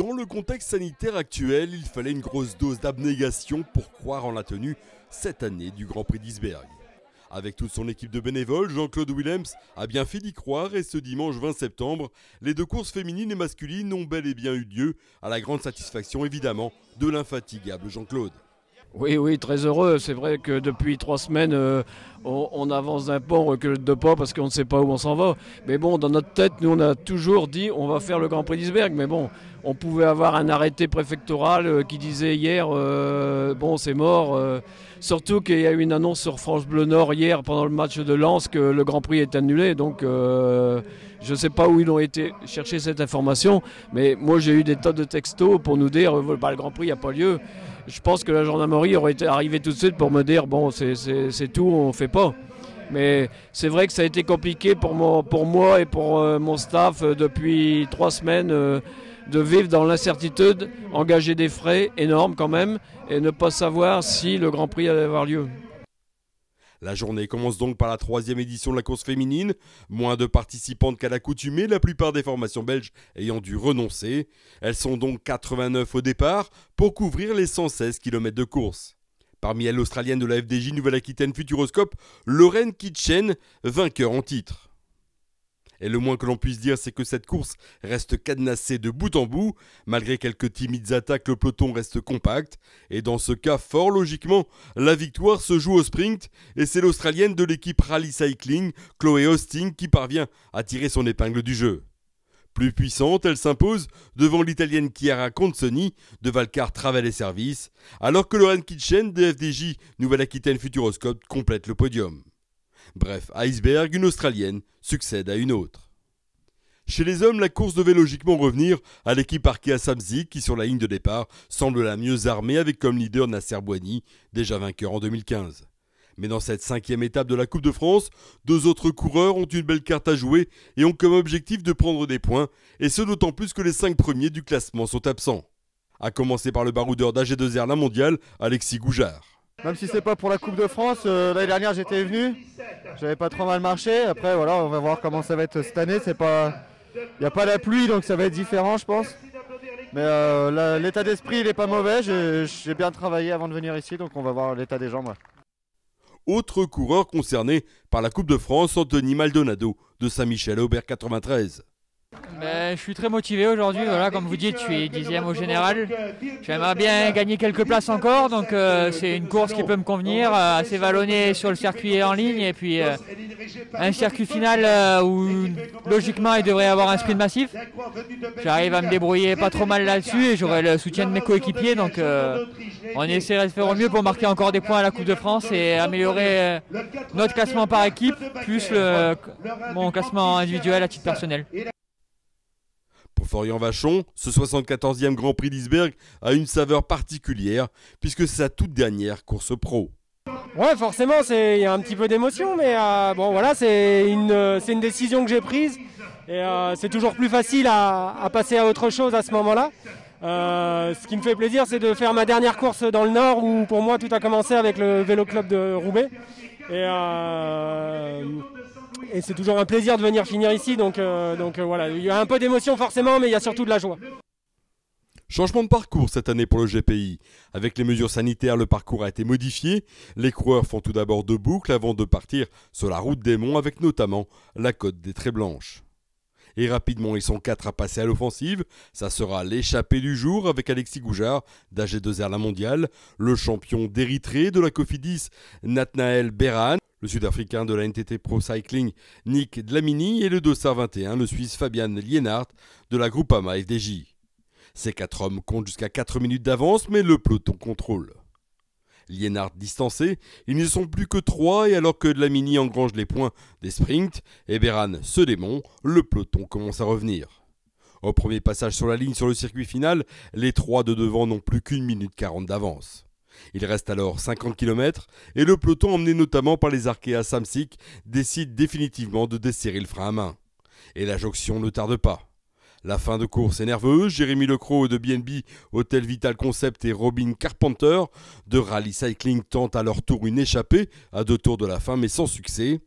Dans le contexte sanitaire actuel, il fallait une grosse dose d'abnégation pour croire en la tenue cette année du Grand Prix d'Isbergues. Avec toute son équipe de bénévoles, Jean-Claude Willems a bien fait d'y croire et ce dimanche 20 septembre, les deux courses féminines et masculines ont bel et bien eu lieu, à la grande satisfaction évidemment de l'infatigable Jean-Claude. Oui, très heureux. C'est vrai que depuis 3 semaines, on avance d'un pas, on recule de pas parce qu'on ne sait pas où on s'en va. Mais bon, dans notre tête, nous, on a toujours dit on va faire le Grand Prix d'Isbergues. Mais bon, on pouvait avoir un arrêté préfectoral qui disait hier, bon, c'est mort. Surtout qu'il y a eu une annonce sur France Bleu Nord hier pendant le match de Lens que le Grand Prix est annulé. Donc, je ne sais pas où ils ont été chercher cette information. Mais moi, j'ai eu des tas de textos pour nous dire bah, le Grand Prix n'a pas lieu. Je pense que la gendarmerie aurait été arrivée tout de suite pour me dire bon c'est tout, on ne fait pas. Mais c'est vrai que ça a été compliqué pour moi et pour mon staff depuis 3 semaines de vivre dans l'incertitude, engager des frais énormes quand même et ne pas savoir si le Grand Prix allait avoir lieu. La journée commence donc par la 3e édition de la course féminine. Moins de participantes qu'à l'accoutumée, la plupart des formations belges ayant dû renoncer. Elles sont donc 89 au départ pour couvrir les 116 km de course. Parmi elles, l'Australienne de la FDJ Nouvelle-Aquitaine Futuroscope, Lorraine Kitchen, vainqueur en titre. Et le moins que l'on puisse dire, c'est que cette course reste cadenassée de bout en bout. Malgré quelques timides attaques, le peloton reste compact. Et dans ce cas, fort logiquement, la victoire se joue au sprint. Et c'est l'Australienne de l'équipe Rally Cycling, Chloé Hosting, qui parvient à tirer son épingle du jeu. Plus puissante, elle s'impose devant l'Italienne Chiara Consoni de Valcar Travel et Services, alors que Lorraine Kitchen de FDJ Nouvelle-Aquitaine Futuroscope complète le podium. Bref, à Isbergues, une Australienne succède à une autre. Chez les hommes, la course devait logiquement revenir à l'équipe Arkea Samsic qui, sur la ligne de départ, semble la mieux armée avec comme leader Nasser Bouhanni, déjà vainqueur en 2015. Mais dans cette 5e étape de la Coupe de France, 2 autres coureurs ont une belle carte à jouer et ont comme objectif de prendre des points, et ce d'autant plus que les 5 premiers du classement sont absents. À commencer par le baroudeur d'AG2R La Mondiale, Alexis Goujard. Même si c'est pas pour la Coupe de France, l'année dernière j'étais venu, j'avais pas trop mal marché. Après voilà, on va voir comment ça va être cette année. Il n'y a pas la pluie donc ça va être différent je pense. Mais l'état d'esprit il est pas mauvais, j'ai bien travaillé avant de venir ici donc on va voir l'état des jambes. Autre coureur concerné par la Coupe de France, Anthony Maldonado de Saint-Michel-Aubert 93. Je suis très motivé aujourd'hui, voilà, comme vous dites, je suis 10e au général. J'aimerais bien gagner quelques places encore, donc c'est une course qui peut me convenir, assez vallonnée sur le circuit en ligne, et puis un circuit final où logiquement il devrait y avoir un sprint massif. J'arrive à me débrouiller pas trop mal là-dessus et j'aurai le soutien de mes coéquipiers, donc on essaierait de faire au mieux pour marquer encore des points à la Coupe de France et améliorer notre classement par équipe, plus mon classement individuel à titre personnel. Pour Florian Vachon, ce 74e Grand Prix d'Isbergues a une saveur particulière puisque c'est sa toute dernière course pro. Ouais, forcément, il y a un petit peu d'émotion, mais bon voilà, c'est une décision que j'ai prise et c'est toujours plus facile à passer à autre chose à ce moment-là. Ce qui me fait plaisir, c'est de faire ma dernière course dans le Nord où pour moi tout a commencé avec le Vélo Club de Roubaix. Et c'est toujours un plaisir de venir finir ici, donc voilà, il y a un peu d'émotion forcément, mais il y a surtout de la joie. Changement de parcours cette année pour le GPI. Avec les mesures sanitaires, le parcours a été modifié. Les coureurs font tout d'abord 2 boucles avant de partir sur la route des monts avec notamment la côte des Très Blanches. Et rapidement, ils sont 4 à passer à l'offensive. Ça sera l'échappée du jour avec Alexis Goujard d'AG2R La Mondiale, le champion d'Érythrée de la Cofidis Nathanael Beran, le Sud-Africain de la NTT Pro Cycling Nick Dlamini et le Dossard 21, le Suisse Fabian Lienhardt de la Groupama FDJ. Ces 4 hommes comptent jusqu'à 4 minutes d'avance, mais le peloton contrôle. Lienhardt distancé, ils ne sont plus que 3 et alors que Dlamini engrange les points des sprints et Beran ceux des monts, le peloton commence à revenir. Au premier passage sur la ligne sur le circuit final, les 3 de devant n'ont plus qu'1 minute 40 d'avance. Il reste alors 50 km et le peloton emmené notamment par les Arkea Samsic décide définitivement de desserrer le frein à main. Et la jonction ne tarde pas. La fin de course est nerveuse, Jérémy Lecroc de BNB Hotel Vital Concept et Robin Carpenter de Rally Cycling tentent à leur tour une échappée à 2 tours de la fin mais sans succès.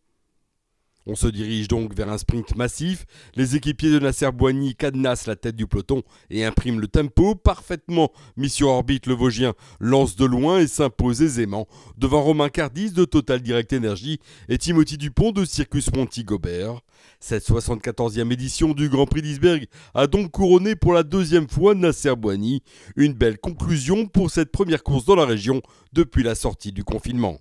On se dirige donc vers un sprint massif. Les équipiers de Nasser Boigny cadenassent la tête du peloton et impriment le tempo. Parfaitement mis sur orbite, le Vosgien lance de loin et s'impose aisément devant Romain Cardis de Total Direct Energy et Timothy Dupont de Circus Monti Gobert. Cette 74e édition du Grand Prix d'Isbergues a donc couronné pour la deuxième fois Nasser Boigny. Une belle conclusion pour cette première course dans la région depuis la sortie du confinement.